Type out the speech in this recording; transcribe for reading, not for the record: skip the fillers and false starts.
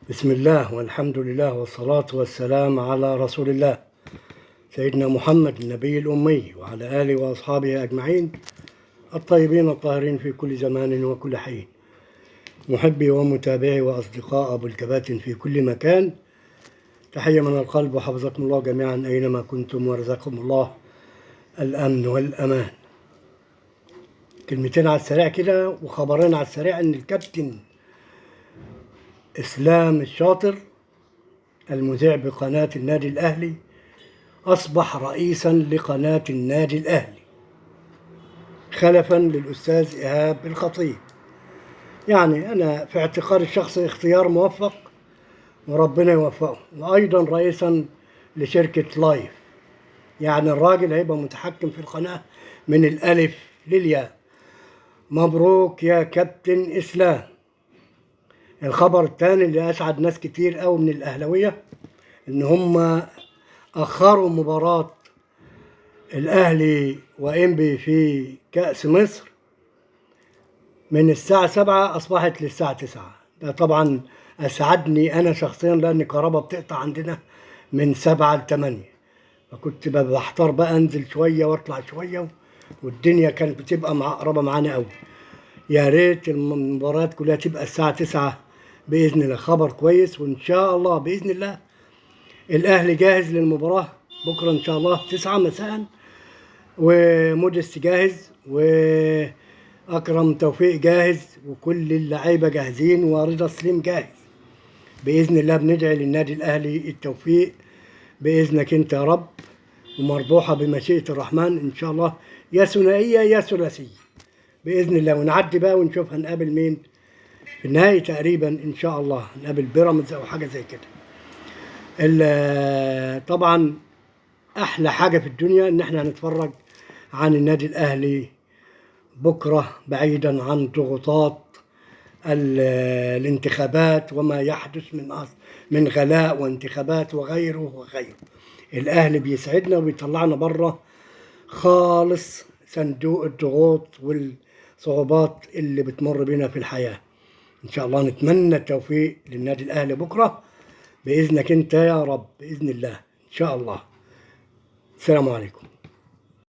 بسم الله والحمد لله والصلاة والسلام على رسول الله سيدنا محمد النبي الأمي وعلى آله وأصحابه أجمعين الطيبين الطاهرين في كل زمان وكل حين. محبي ومتابعي وأصدقاء أبو الكباتن في كل مكان، تحية من القلب وحفظكم الله جميعا أينما كنتم ورزقكم الله الأمن والأمان. كلمتين على السريع كده وخبرين على السريع إن الكابتن إسلام الشاطر المذيع بقناة النادي الأهلي أصبح رئيسا لقناة النادي الأهلي خلفا للأستاذ إيهاب الخطيب. يعني أنا في اعتقادي الشخصي اختيار موفق وربنا يوفقه، وأيضا رئيسا لشركة لايف. يعني الراجل هيبقى متحكم في القناة من الألف للياء. مبروك يا كابتن إسلام. الخبر الثاني اللي أسعد ناس كتير قوي من الأهلاوية إن هم أخروا مباراة الأهلي وإنبي في كأس مصر من الساعة 7 أصبحت للساعة 9. ده طبعا أسعدني أنا شخصيا لأن الكهرباء بتقطع عندنا من 7 ل 8، فكنت بحتار بقى أنزل شوية وأطلع شوية، والدنيا كانت بتبقى مقربة معانا قوي. يا ريت المباريات كلها تبقى الساعة 9 بإذن الله. خبر كويس، وإن شاء الله بإذن الله الأهلي جاهز للمباراة بكرة إن شاء الله 9 مساء، ومودست جاهز، وأكرم توفيق جاهز، وكل اللعيبة جاهزين، ورضا سليم جاهز. بإذن الله بندعي للنادي الأهلي التوفيق بإذنك أنت يا رب، ومربوحة بمشيئة الرحمن إن شاء الله، يا ثنائية يا ثلاثية بإذن الله. ونعدي بقى ونشوف هنقابل مين في النهائي تقريبا إن شاء الله، هنقابل بيراميدز أو حاجة زي كده. طبعا أحلى حاجة في الدنيا إن احنا هنتفرج عن النادي الأهلي بكرة بعيدا عن ضغوطات الانتخابات وما يحدث من غلاء وانتخابات وغيره وغيره. الأهلي بيسعدنا وبيطلعنا بره خالص صندوق الضغوط والصعوبات اللي بتمر بينا في الحياة. إن شاء الله نتمنى التوفيق للنادي الأهلي بكرة بإذنك أنت يا رب، بإذن الله إن شاء الله. السلام عليكم.